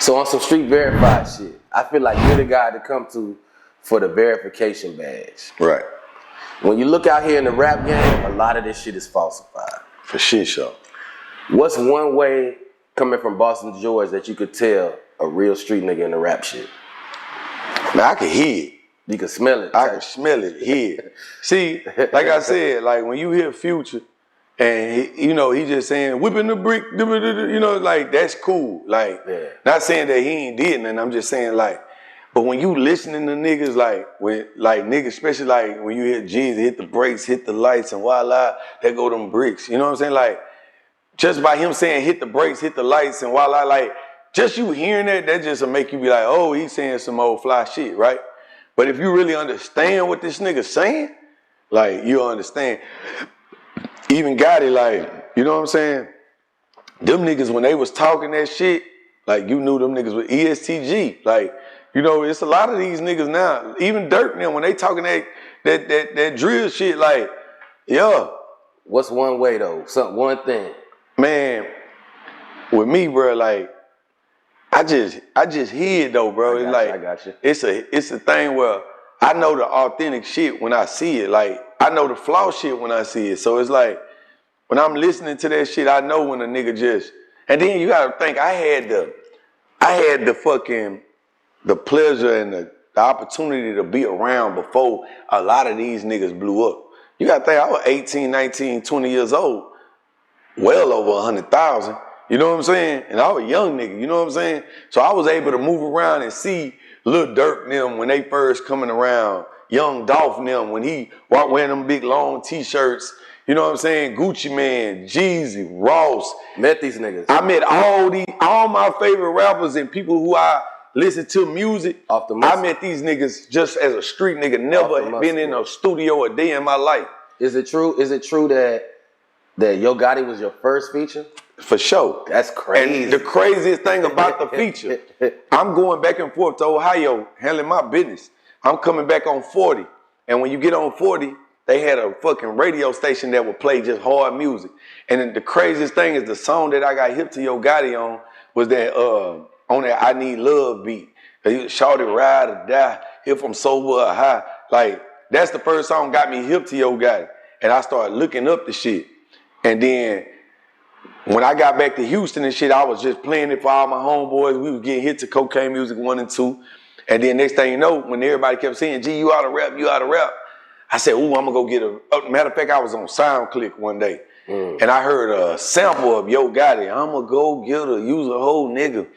So on some street verified shit, I feel like you're the guy to come to for the verification badge. Right. When you look out here in the rap game, a lot of this shit is falsified. For shit show. What's one way coming from Boston, George, that you could tell a real street nigga in the rap shit? Man, I can hear it. You can smell it. I can smell it, hear it. See, like I said, like when you hear Future and he just saying whipping the brick, like that's cool. Like, not saying that he ain't did nothing. I'm just saying like, but when you listening to niggas niggas, especially like when you hear Jeezy hit the brakes, hit the lights, and voila, there go them bricks. You know what I'm saying? Like, just by him saying hit the brakes, hit the lights, and voila, like just you hearing that just will make you be like, oh, he's saying some old fly shit, right? But if you really understand what this nigga's saying, like, you'll understand. Even Gotti, like, you know what I'm saying? Them niggas, when they was talking that shit, like, you knew them niggas with ESTG. Like, it's a lot of these niggas now. Even Dirk now, when they talking that drill shit, like, yeah. What's one way, though? One thing. Man, with me, bro, like, I just hear it though, bro. I got you. It's a thing where I know the authentic shit when I see it. Like, I know the flaw shit when I see it. So it's like, when I'm listening to that shit, I know when a nigga just, and then you gotta think, I had the pleasure and the opportunity to be around before a lot of these niggas blew up. You gotta think, I was 18, 19, 20 years old, well over 100,000. You know what I'm saying? And I was a young nigga, you know what I'm saying? So I was able to move around and see Lil Durk and them when they first coming around, Young Dolph and them when he walked wearing them big long t-shirts, you know what I'm saying? Gucci Man, Jeezy, Ross. Met these niggas. I met all my favorite rappers and people who I listen to music. Off the I met these niggas just as a street nigga, never been in a studio a day in my life. Is it true that Yo Gotti was your first feature? For sure. That's crazy. And the craziest thing about the feature, I'm going back and forth to Ohio, handling my business. I'm coming back on 40. And when you get on 40, they had a fucking radio station that would play just hard music. And then the craziest thing is the song that I got hip to Yo Gotti on was that on that I Need Love beat. Shorty ride or die, if I'm sober or high. Like, that's the first song got me hip to Yo Gotti. And I started looking up the shit. And then when I got back to Houston and shit, I was just playing it for all my homeboys. We was getting hit to Cocaine Music 1 and 2. And then next thing you know, when everybody kept saying, G, you ought to rap, you ought to rap. I said, ooh, I'm going to go get matter of fact, I was on SoundClick one day. And I heard a sample of Yo Gotti. I'm going to go get use a whole nigga.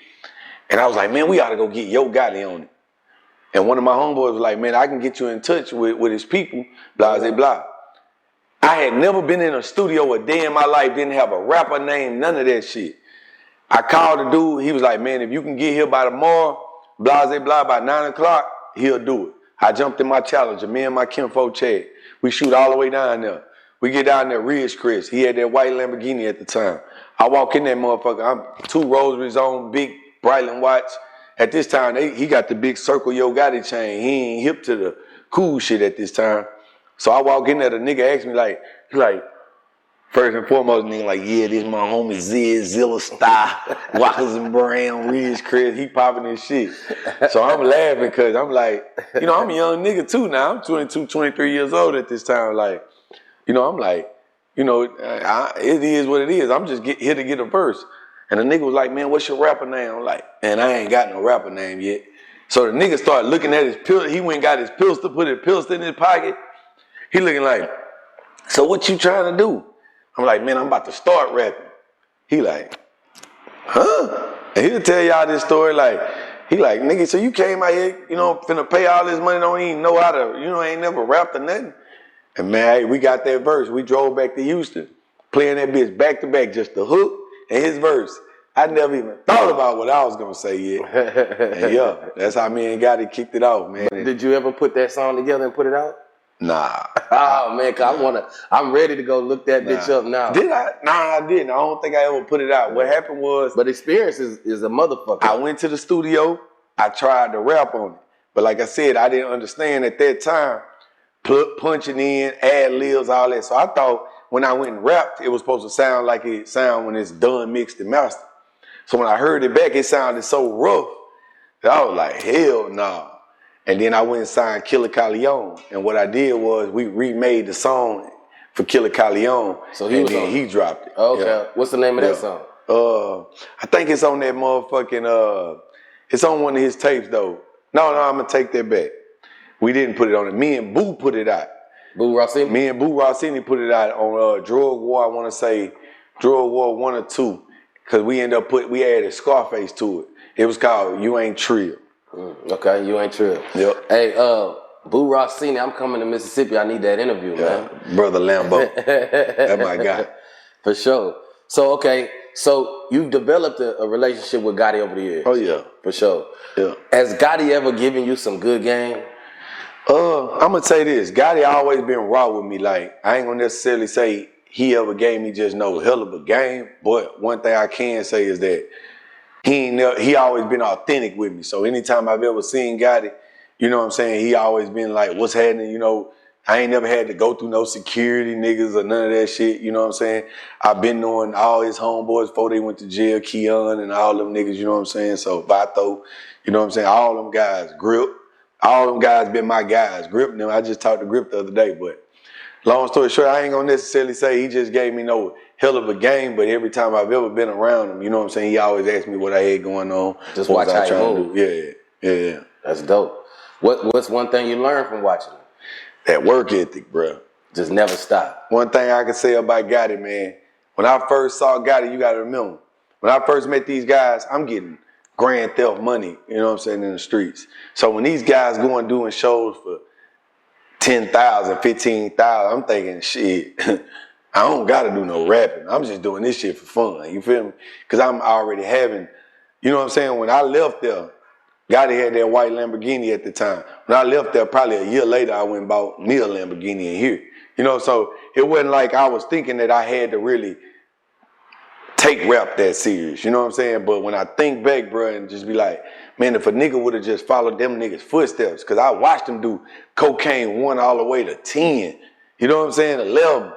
And I was like, man, we ought to go get Yo Gotti on it. And one of my homeboys was like, man, I can get you in touch with his people, blah, blah, blah. I had never been in a studio a day in my life, didn't have a rapper name, none of that shit. I called the dude, he was like, man, if you can get here by tomorrow, blah, blah, blah, by 9 o'clock, he'll do it. I jumped in my Challenger, me and my kinfolk Chad. We shoot all the way down there. We get down there, Ridge Chris. He had that white Lamborghini at the time. I walk in that motherfucker, I'm 2 rosaries on, big Breitling watch. At this time, he got the big circle Yo Gotti chain. He ain't hip to the cool shit at this time. So I walk in there, the nigga asked me like, first and foremost, nigga like, yeah, this my homie Zilla Star, Walkers and Brown, Ridge Chris, he popping this shit. So I'm laughing because I'm like, I'm a young nigga too now. I'm 22, 23 years old at this time. Like, I'm like, it is what it is. I'm just here to get a verse. And the nigga was like, man, what's your rapper name? I'm like, man, I ain't got no rapper name yet. So the nigga started looking at his pill. He went and got his pistol, put his pistol in his pocket. He looking like, so what you trying to do? I'm like, man, I'm about to start rapping. He like, huh? And he'll tell y'all this story like, he like, nigga, so you came out here, finna pay all this money, don't even know how to, ain't never rapped or nothing. And man, hey, we got that verse. We drove back to Houston, playing that bitch back to back, just the hook and his verse. I never even thought about what I was gonna say yet. And yeah, that's how me and Gotti kicked it off, man. Did you ever put that song together and put it out? Nah. Oh man, cause I'm ready to go look that bitch up now. Did I? Nah, I didn't. I don't think I ever put it out. What happened was, but experience is a motherfucker. I went to the studio, I tried to rap on it. But like I said, I didn't understand at that time, punching in, ad-libs, all that. So I thought when I went and rapped, it was supposed to sound like it sound when it's done, mixed, and mastered. So when I heard it back, it sounded so rough that I was like, hell nah. And then I went and signed Killer Calion. And what I did was we remade the song for Killer Calion. So he dropped it. Okay. Yeah. What's the name of that song? I think it's on that motherfucking, it's on one of his tapes though. No, I'm gonna take that back. We didn't put it on it. Me and Boo put it out. Boo Rossini? Me and Boo Rossini put it out on Drug War, I wanna say Drug War 1 or 2. Cause we added Scarface to it. It was called You Ain't Trill. Okay, You Ain't Trill. Yep. Hey, Boo Rossini, I'm coming to Mississippi. I need that interview, man. Brother Lambo. That's my guy. For sure. So, okay, so you've developed a relationship with Gotti over the years. Oh, yeah. For sure. Yeah. Has Gotti ever given you some good game? I'm gonna say this. Gotti always been raw with me. Like, I ain't gonna necessarily say he ever gave me just no hell of a game, but one thing I can say is that he always been authentic with me. So anytime I've ever seen Gotti, you know what I'm saying, he always been like, what's happening, you know, I ain't never had to go through no security niggas or none of that shit, you know what I'm saying? I've been knowing all his homeboys before they went to jail, Keon and all them niggas, you know what I'm saying? So Vato, you know what I'm saying? All them guys, Grip, all them guys been my guys. Grip, them, I just talked to Grip the other day, but long story short, I ain't gonna necessarily say he just gave me no hell of a game, but every time I've ever been around him, you know what I'm saying, he always asked me what I had going on. Just watch how you move. Yeah. That's dope. What's one thing you learned from watching him? That work ethic, bro. Just never stop. One thing I can say about Gotti, man, when I first saw Gotti, you gotta remember, when I first met these guys, I'm getting grand theft money, you know what I'm saying, in the streets. So when these guys going doing shows for 10,000, 15,000, I'm thinking, shit, I don't gotta do no rapping. I'm just doing this shit for fun, you feel me? Because I'm already having, you know what I'm saying, when I left there, Gotti had that white Lamborghini at the time. When I left there, probably a year later, I went and bought me a Lamborghini in here. You know, so it wasn't like I was thinking that I had to really take rap that serious, you know what I'm saying? But when I think back, bro, and just be like, man, if a nigga would have just followed them niggas' footsteps, because I watched them do Cocaine 1 all the way to 10, you know what I'm saying, 11,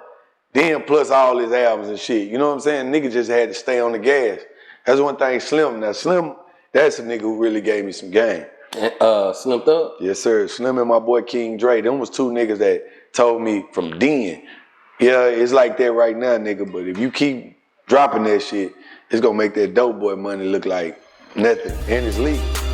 then plus all his albums and shit, you know what I'm saying? Nigga just had to stay on the gas. That's one thing Slim, now Slim, that's a nigga who really gave me some game. Slim Thug? Yes, sir. Slim and my boy King Dre, them was two niggas that told me from then, yeah, it's like that right now, nigga, but if you keep dropping that shit, it's gonna make that dope boy money look like nothing. And it's legal.